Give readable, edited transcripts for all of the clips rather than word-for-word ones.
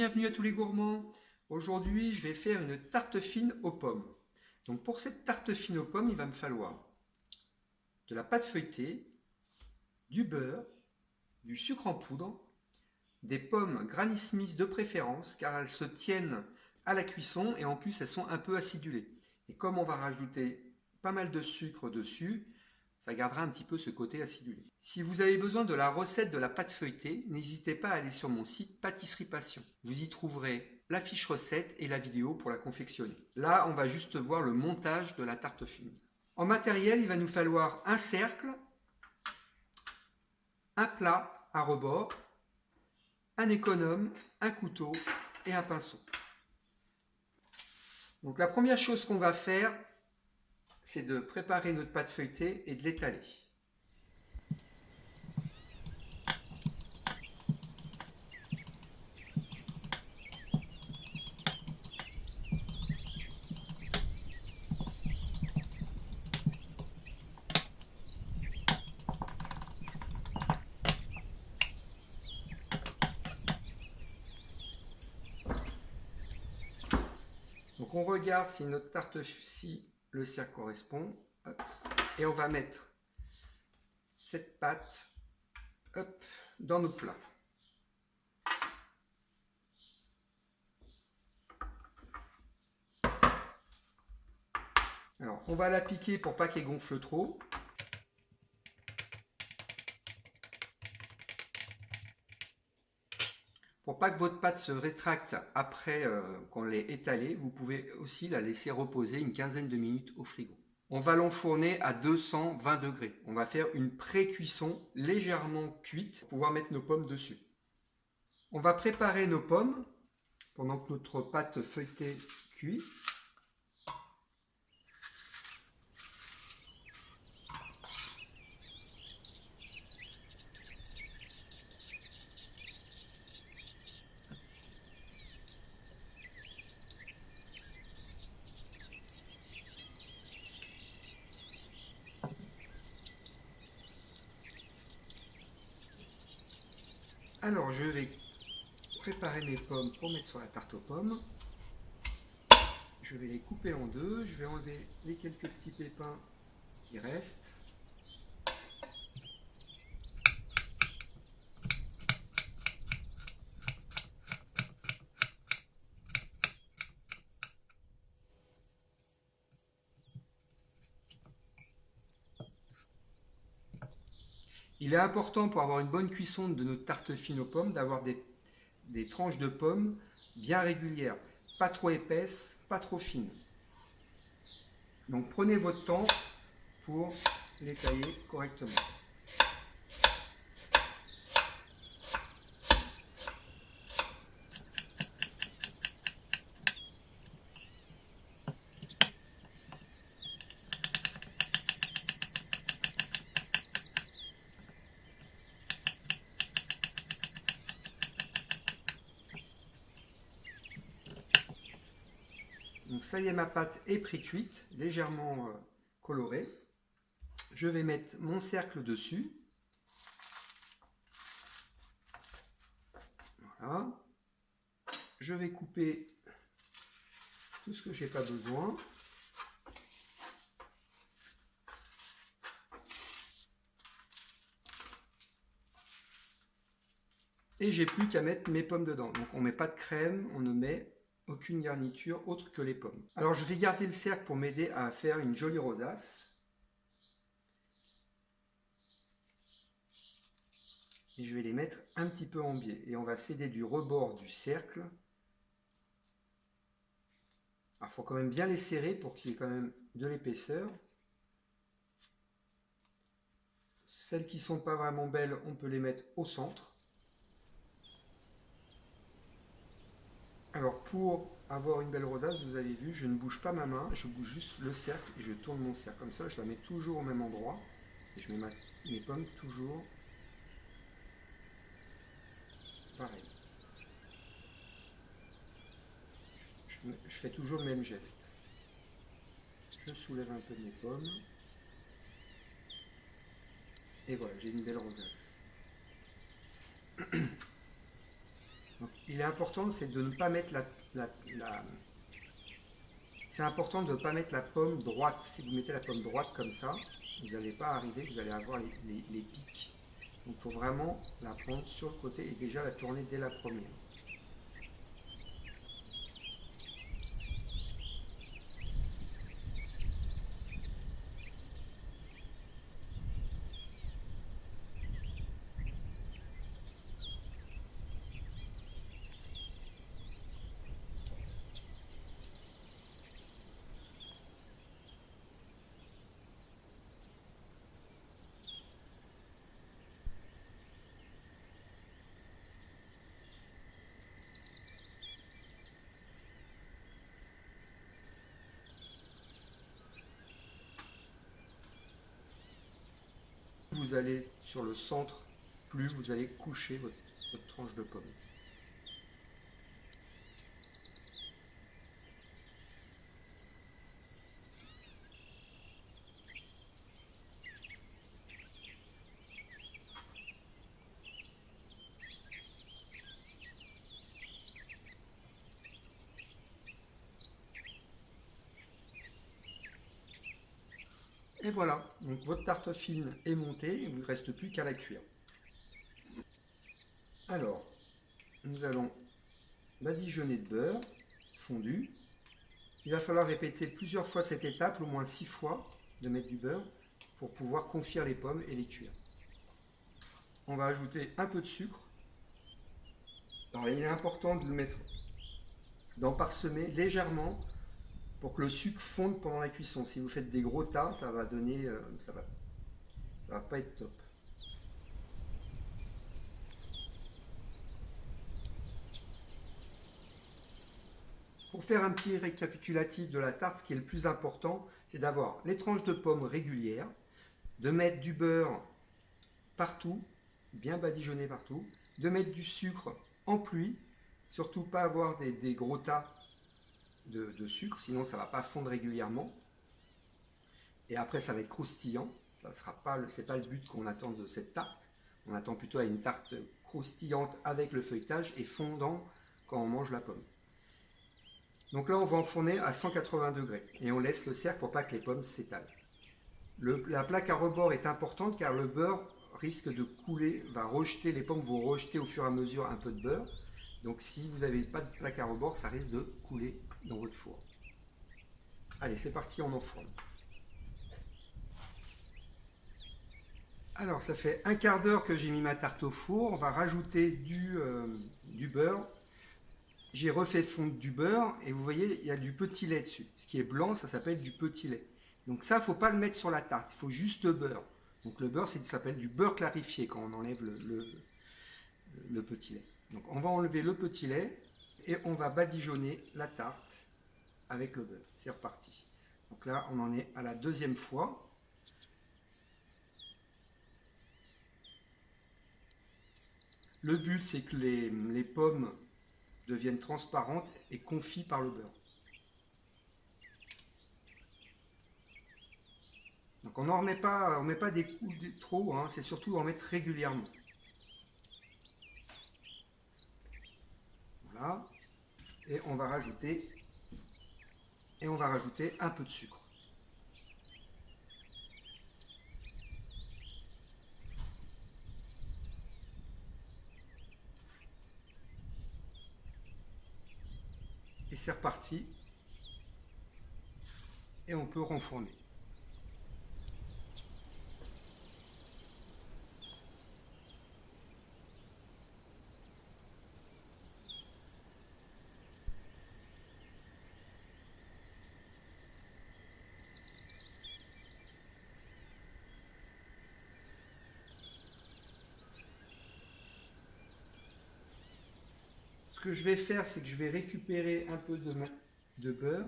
bienvenue à tous les gourmands. Aujourd'hui, je vais faire une tarte fine aux pommes. Donc pour cette tarte fine aux pommes, il va me falloir de la pâte feuilletée, du beurre, du sucre en poudre, des pommes Granny Smith de préférence car elles se tiennent à la cuisson et en plus elles sont un peu acidulées. Et comme on va rajouter pas mal de sucre dessus, ça gardera un petit peu ce côté acidulé. Si vous avez besoin de la recette de la pâte feuilletée, n'hésitez pas à aller sur mon site Pâtisserie Passion. Vous y trouverez la fiche recette et la vidéo pour la confectionner. Là, on va juste voir le montage de la tarte fine. En matériel, il va nous falloir un cercle, un plat à rebord, un économe, un couteau et un pinceau. Donc la première chose qu'on va faire, c'est de préparer notre pâte feuilletée et de l'étaler. Donc on regarde si notre tarte, si le cercle correspond, hop, et on va mettre cette pâte, hop, dans nos plats. Alors on va la piquer pour pas qu'elle gonfle trop. Pour pas que votre pâte se rétracte après qu'on l'ait étalée, vous pouvez aussi la laisser reposer une quinzaine de minutes au frigo. On va l'enfourner à 220 degrés. On va faire une pré-cuisson légèrement cuite pour pouvoir mettre nos pommes dessus. On va préparer nos pommes pendant que notre pâte feuilletée cuit. Alors je vais préparer mes pommes pour mettre sur la tarte aux pommes. Je vais les couper en deux, je vais enlever les quelques petits pépins qui restent. Il est important pour avoir une bonne cuisson de notre tarte fine aux pommes d'avoir des tranches de pommes bien régulières, pas trop épaisses, pas trop fines. Donc prenez votre temps pour les tailler correctement. Donc ça y est, ma pâte est pré-cuite, légèrement colorée. Je vais mettre mon cercle dessus. Voilà. Je vais couper tout ce que je n'ai pas besoin. Et j'ai plus qu'à mettre mes pommes dedans. Donc on ne met pas de crème, on ne met aucune garniture autre que les pommes. Alors je vais garder le cercle pour m'aider à faire une jolie rosace. Et je vais les mettre un petit peu en biais. Et on va s'aider du rebord du cercle. Alors il faut quand même bien les serrer pour qu'il y ait quand même de l'épaisseur. Celles qui ne sont pas vraiment belles, on peut les mettre au centre. Alors pour avoir une belle rosace, vous avez vu, je ne bouge pas ma main, je bouge juste le cercle et je tourne mon cercle. Comme ça, je la mets toujours au même endroit. Et je mets mes pommes toujours pareil. Je fais toujours le même geste. Je soulève un peu mes pommes. Et voilà, j'ai une belle rosace. Donc, il est important, c'est de ne pas mettre c'est important de ne pas mettre la pomme droite. Si vous mettez la pomme droite comme ça, vous n'allez pas arriver, vous allez avoir les pics. Donc il faut vraiment la prendre sur le côté et déjà la tourner dès la première. Vous allez sur le centre, plus vous allez coucher votre tranche de pomme. Et voilà, donc votre tarte fine est montée, il ne vous reste plus qu'à la cuire. Alors, nous allons badigeonner de beurre fondu. Il va falloir répéter plusieurs fois cette étape, au moins 6 fois, de mettre du beurre pour pouvoir confire les pommes et les cuire. On va ajouter un peu de sucre. Alors, il est important de le mettre, d'en parsemer légèrement pour que le sucre fonde pendant la cuisson. Si vous faites des gros tas, ça va donner, ça va pas être top. Pour faire un petit récapitulatif de la tarte, ce qui est le plus important, c'est d'avoir les tranches de pommes régulières, de mettre du beurre partout, bien badigeonné partout, de mettre du sucre en pluie, surtout pas avoir des gros tas de sucre, sinon ça ne va pas fondre régulièrement. Et après ça va être croustillant, c'est pas le but qu'on attend de cette tarte. On attend plutôt à une tarte croustillante avec le feuilletage et fondant quand on mange la pomme. Donc là on va enfourner à 180 degrés et on laisse le cercle pour pas que les pommes s'étalent. La plaque à rebord est importante car le beurre risque de couler, les pommes vont rejeter au fur et à mesure un peu de beurre. Donc si vous n'avez pas de plaque à rebord, ça risque de couler dans votre four. Allez, c'est parti, on enfourne. Alors ça fait un quart d'heure que j'ai mis ma tarte au four, on va rajouter du beurre. J'ai refait fondre du beurre et vous voyez, il y a du petit lait dessus. Ce qui est blanc, ça s'appelle du petit lait. Donc ça, il ne faut pas le mettre sur la tarte, il faut juste le beurre. Donc le beurre, ça s'appelle du beurre clarifié quand on enlève le petit lait. Donc on va enlever le petit lait et on va badigeonner la tarte avec le beurre. C'est reparti. Donc là, on en est à la deuxième fois. Le but, c'est que les pommes deviennent transparentes et confites par le beurre. Donc on ne met pas des coups trop, hein, c'est surtout d'en mettre régulièrement. Voilà. Et on va rajouter un peu de sucre. Et c'est reparti. Et on peut renfourner. Ce que je vais faire, c'est que je vais récupérer un peu de beurre.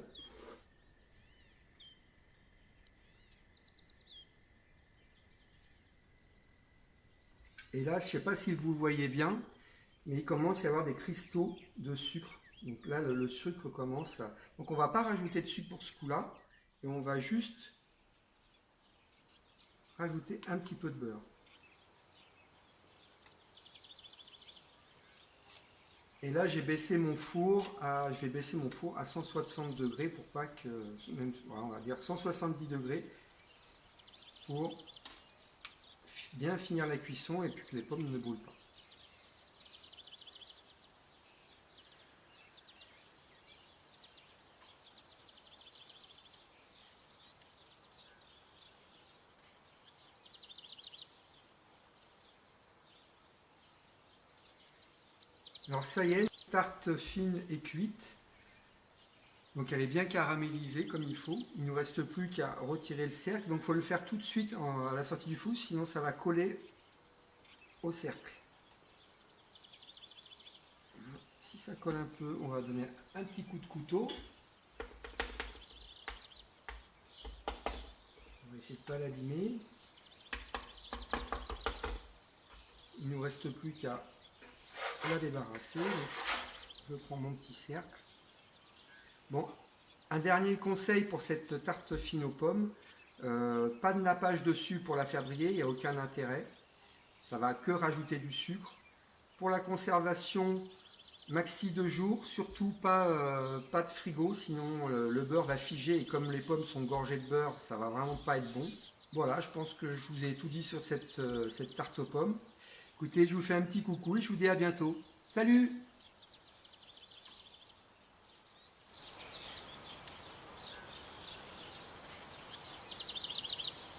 Et là, je ne sais pas si vous voyez bien, mais il commence à y avoir des cristaux de sucre. Donc là, le sucre commence à... Donc on ne va pas rajouter de sucre pour ce coup-là, et on va juste rajouter un petit peu de beurre. Et là, j'ai baissé mon four je vais baisser mon four à 160 degrés pour pas que, même, on va dire 170 degrés pour bien finir la cuisson et puis que les pommes ne brûlent pas. Alors ça y est, la tarte fine est cuite. Donc elle est bien caramélisée comme il faut. Il ne nous reste plus qu'à retirer le cercle. Donc il faut le faire tout de suite à la sortie du four, sinon ça va coller au cercle. Si ça colle un peu, on va donner un petit coup de couteau. On va essayer de ne pas l'abîmer. Il ne nous reste plus qu'à la débarrasser. Donc, je prends mon petit cercle. Bon, un dernier conseil pour cette tarte fine aux pommes. Pas de nappage dessus pour la faire briller, il n'y a aucun intérêt. Ça va que rajouter du sucre. Pour la conservation, maxi 2 jours, surtout pas de frigo, sinon le beurre va figer et comme les pommes sont gorgées de beurre, ça va vraiment pas être bon. Voilà, je pense que je vous ai tout dit sur cette tarte aux pommes. Écoutez, je vous fais un petit coucou et je vous dis à bientôt. Salut!